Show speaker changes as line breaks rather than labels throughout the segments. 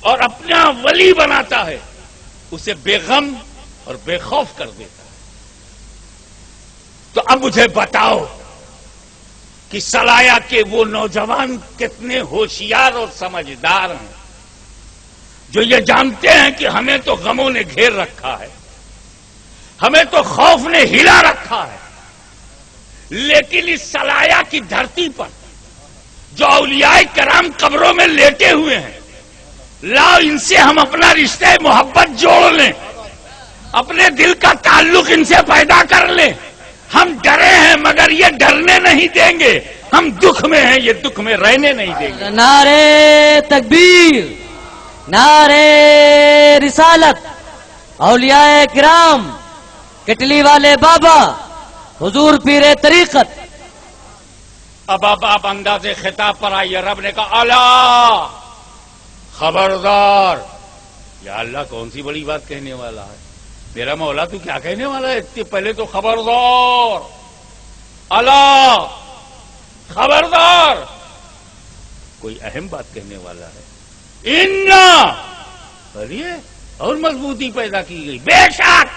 اور اپنا ولی بناتا ہے اسے بے غم اور بے خوف کر دیتا ہے. تو اب مجھے بتاؤ کہ سلایا کے وہ نوجوان کتنے ہوشیار اور سمجھدار ہیں جو یہ جانتے ہیں کہ ہمیں تو غموں نے گھیر رکھا ہے, ہمیں تو خوف نے ہلا رکھا ہے, لیکن اس سلایا کی دھرتی پر جو اولیاء کرام قبروں میں لیٹے ہوئے ہیں, لاؤ ان سے ہم اپنا رشتہ محبت جوڑ لیں, اپنے دل کا تعلق ان سے پیدا کر لیں. ہم ڈرے ہیں مگر یہ ڈرنے نہیں دیں گے, ہم دکھ میں ہیں یہ دکھ میں رہنے نہیں دیں گے.
نعرے تکبیر, نعرے رسالت, اولیاء کرام, کٹلی والے بابا, حضور پیر طریقت.
اب آپ انداز خطاب پر آئیے. رب نے کہا الا خبردار. یا اللہ کون سی بڑی بات کہنے والا ہے میرا مولا, تو کیا کہنے والا ہے؟ اتنے پہلے تو خبردار, الا خبردار, کوئی اہم بات کہنے والا ہے. انا پڑھیے اور مضبوطی پیدا کی گئی, بے شک.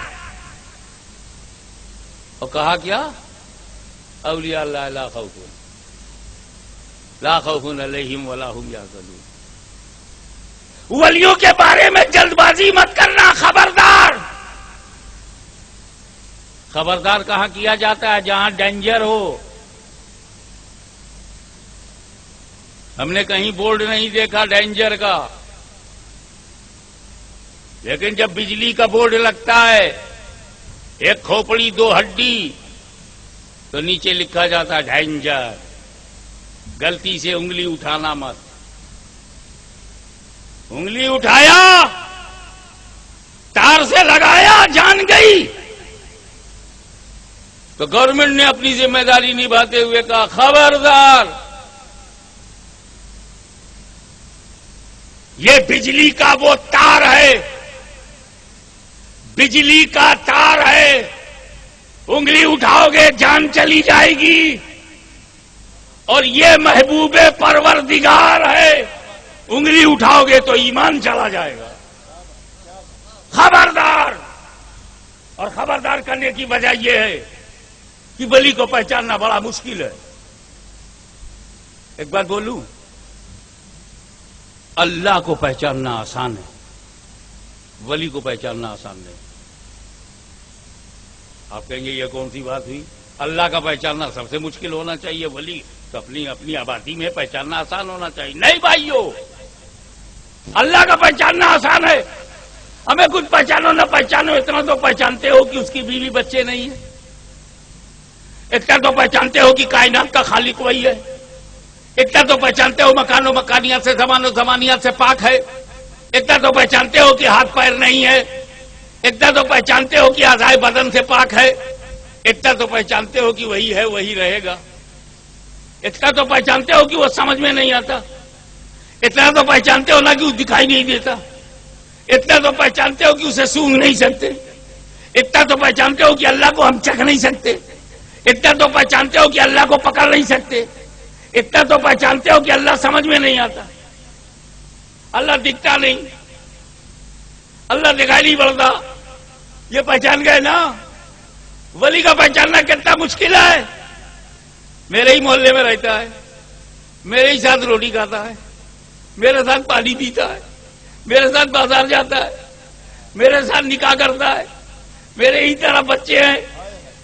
اور کہا کیا؟ اولیاء اللہ لا خوف علیہم ولا هم یحزنون. ولیوں کے بارے میں جلد بازی مت کرنا, خبردار. خبردار کہاں کیا جاتا ہے؟ جہاں ڈینجر ہو. ہم نے کہیں بورڈ نہیں دیکھا ڈینجر کا, لیکن جب بجلی کا بورڈ لگتا ہے, ایک کھوپڑی دو ہڈی, تو نیچے لکھا جاتا ہے ڈینجر, غلطی سے انگلی اٹھانا مت. انگلی اٹھایا, تار سے لگایا, جان گئی. تو گورنمنٹ نے اپنی ذمہ داری نبھاتے ہوئے کہا خبردار, یہ بجلی کا وہ تار ہے, بجلی کا تار ہے, انگلی اٹھاؤ گے جان چلی جائے گی. اور یہ محبوب پروردگار ہے, انگلی اٹھاؤ گے تو ایمان چلا جائے گا. خبردار. اور خبردار کرنے کی وجہ یہ ہے کہ ولی کو پہچاننا بڑا مشکل ہے. ایک بات بولوں, اللہ کو پہچاننا آسان ہے, ولی کو پہچاننا آسان نہیں. آپ کہیں گے یہ کون سی بات ہوئی؟ اللہ کا پہچاننا سب سے مشکل ہونا چاہیے, ولی تو اپنی آبادی میں پہچاننا آسان ہونا چاہیے. نہیں بھائیو, اللہ کا پہچاننا آسان ہے. ہمیں کچھ پہچانو نہ پہچانو, اتنا تو پہچانتے ہو کہ اس کی بیوی بچے نہیں ہیں, اتنا تو پہچانتے ہو کہ کائنات کا خالق وہی ہے, اتنا تو پہچانتے ہو مکان و مکانیات سے, زمان و زمانیات سے پاک ہے, اتنا تو پہچانتے ہو کہ ہاتھ پیر نہیں ہے, اتنا تو پہچانتے ہو کہ اعضائے بدن سے پاک ہے, اتنا تو پہچانتے ہو کہ وہی ہے وہی رہے گا, اتنا تو پہچانتے ہو کہ وہ سمجھ میں نہیں آتا, اتنا تو پہچانتے ہو نا کہ وہ دکھائی نہیں دیتا, اتنا تو پہچانتے ہو کہ اسے سونگھ نہیں سکتے, اتنا تو پہچانتے ہو کہ اللہ کو ہم چکھ نہیں سکتے, اتنا تو پہچانتے ہو کہ اللہ کو پکڑ نہیں سکتے, اتنا تو پہچانتے ہو کہ اللہ سمجھ میں نہیں آتا, اللہ دکھتا نہیں, اللہ دکھائی نہیں پڑتا. یہ پہچان گئے نا. ولی کا پہچاننا کتنا مشکل ہے. میرے ہی محلے میں رہتا ہے, میرے ہی ساتھ روٹی کھاتا ہے, میرے ساتھ پانی پیتا ہے, میرے ساتھ بازار جاتا ہے, میرے ساتھ نکاح کرتا ہے, میرے ہی طرح بچے ہیں,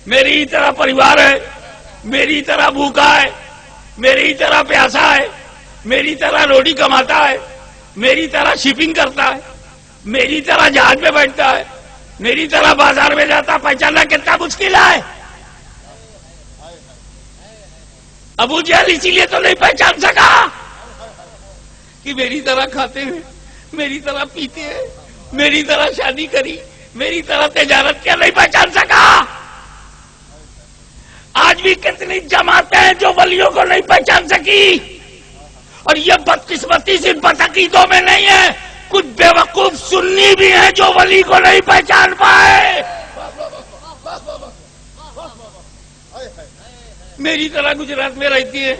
میری ہی طرح پریوار ہے, میری طرح بھوکا ہے, میری طرح پیاسا ہے, میری طرح روٹی کماتا ہے, میری طرح شپنگ کرتا ہے, میری طرح جہاز میں بیٹھتا ہے, میری طرح بازار میں جاتا. پہچاننا کتنا مشکل ہے. ابو جہل اسی لیے تو نہیں پہچان سکا کہ میری طرح کھاتے ہیں, میری طرح پیتے ہیں, میری طرح شادی کری, میری طرح تجارت کیا, نہیں پہچان سکا. آج بھی کتنی جماعتیں ہیں جو ولیوں کو نہیں پہچان سکی, اور یہ بدقسمتی صرف بدعقیدوں میں نہیں ہے, کچھ بے وقوف سنی بھی ہیں جو ولی کو نہیں پہچان پائے. میری طرح گجرات میں رہتی ہے,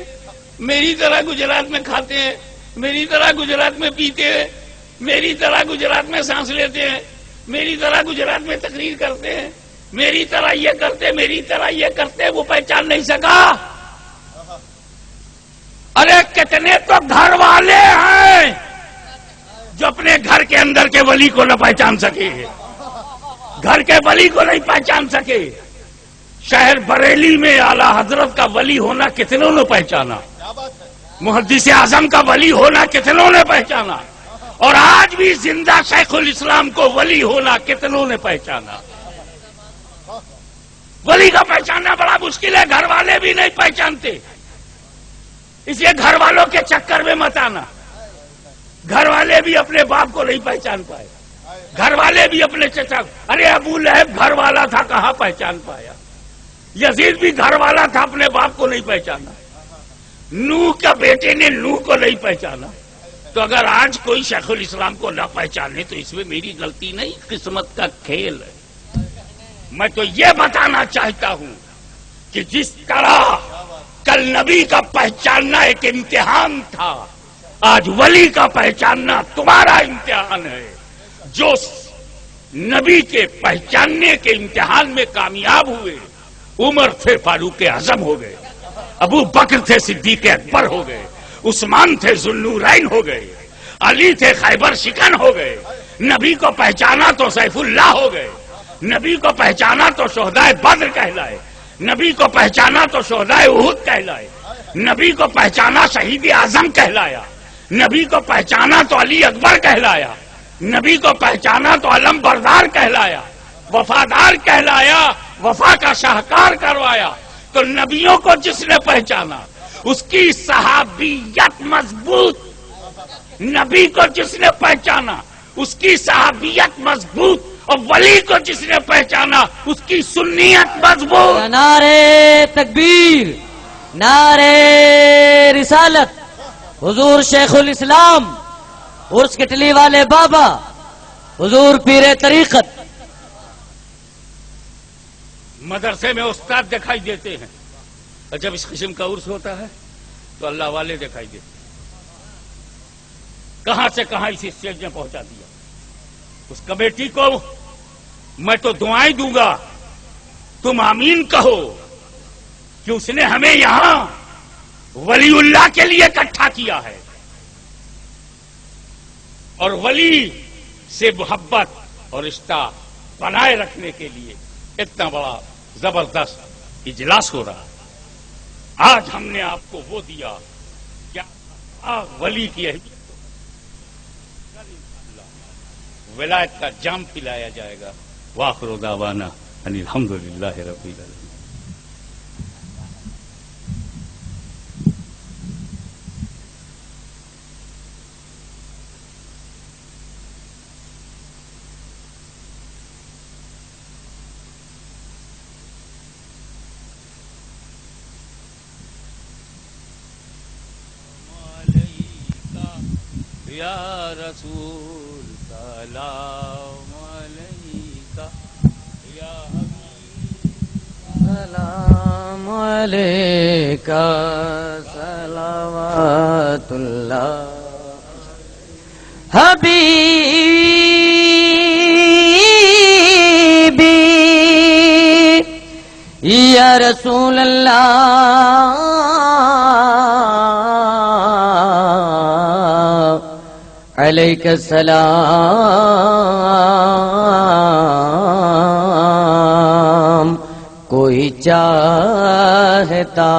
میری طرح گجرات میں کھاتے ہیں, میری طرح گجرات میں پیتے ہیں, میری طرح گجرات میں سانس لیتے ہیں، میری طرح گجرات میں تقریر کرتے ہیں، میری طرح یہ کرتے، میری طرح یہ کرتے، وہ پہچان نہیں سکا۔ ارے کتنے تو گھر والے ہیں جو اپنے گھر کے اندر کے ولی کو نہ پہچان سکے، گھر کے ولی کو نہیں پہچان سکے۔ شہر بریلی میں اعلی حضرت کا ولی ہونا کتنوں نے پہچانا، محدث اعظم کا ولی ہونا کتنوں نے پہچانا، اور آج بھی زندہ شیخ الاسلام کو ولی ہونا کتنوں نے پہچانا۔ ولی کا پہچاننا بڑا مشکل ہے، گھر والے بھی نہیں پہچانتے، اس لیے گھر والوں کے چکر میں مت آنا۔ گھر والے بھی اپنے باپ کو نہیں پہچان پائے، گھر والے بھی اپنے چچا، ارے ابو لہب گھر والا تھا، کہاں پہچان پایا؟ یزید بھی گھر والا تھا، اپنے باپ کو نہیں پہچانا۔ نوح کا بیٹے نے نوح کو نہیں پہچانا۔ تو اگر آج کوئی شیخ الاسلام کو نہ پہچانے تو اس میں میری غلطی نہیں، قسمت کا کھیل ہے۔ میں تو یہ بتانا چاہتا ہوں کہ جس طرح کل نبی کا پہچاننا ایک امتحان تھا، آج ولی کا پہچاننا تمہارا امتحان ہے۔ جو نبی کے پہچاننے کے امتحان میں کامیاب ہوئے، عمر تھے فاروق اعظم ہو گئے، ابو بکر تھے صدیق اکبر ہو گئے، عثمان تھے ذوالنورین ہو گئے، علی تھے خیبر شکن ہو گئے، نبی کو پہچانا تو سیف اللہ ہو گئے، نبی کو پہچانا تو شہدائے بدر کہلائے، نبی کو پہچانا تو شہدائے احد کہلائے، نبی کو پہچانا شہید اعظم کہلایا، نبی کو پہچانا تو علی اکبر کہلایا، نبی کو پہچانا تو علم بردار کہلایا، وفادار کہلایا، وفا کا شاہکار کروایا۔ تو نبیوں کو جس نے پہچانا اس کی صحابیت مضبوط، نبی کو جس نے پہچانا اس کی صحابیت مضبوط، اور ولی کو جس نے پہچانا اس کی سنیت مضبوط۔
نعرے تکبیر، نعرے رسالت، حضور شیخ الاسلام عرس کٹلی والے بابا، حضور پیر طریقت۔
مدرسے میں استاد دکھائی دیتے ہیں، اور جب اس قسم کا عرس ہوتا ہے تو اللہ والے دکھائی دیتے ہیں۔ کہاں سے کہاں اس اسٹیج میں پہنچا دیا۔ اس کمیٹی کو میں تو دعائیں دوں گا، تم آمین کہو کہ اس نے ہمیں یہاں ولی اللہ کے لیے اکٹھا کیا ہے، اور ولی سے محبت اور رشتہ بنائے رکھنے کے لیے اتنا بڑا زبردست اجلاس ہو رہا ہے۔ آج ہم نے آپ کو وہ دیا کیا ولی کی اہمیت، ولایت کا جام پلایا جائے گا۔ وآخر دعوانا ان الحمدللہ رب العالمین۔ یا رسول سلام علیکہ، یا حبیب
سلام علیکہ، صلوات اللہ حبیبی یا رسول اللہ، علیک السلام۔ کوئی چاہتا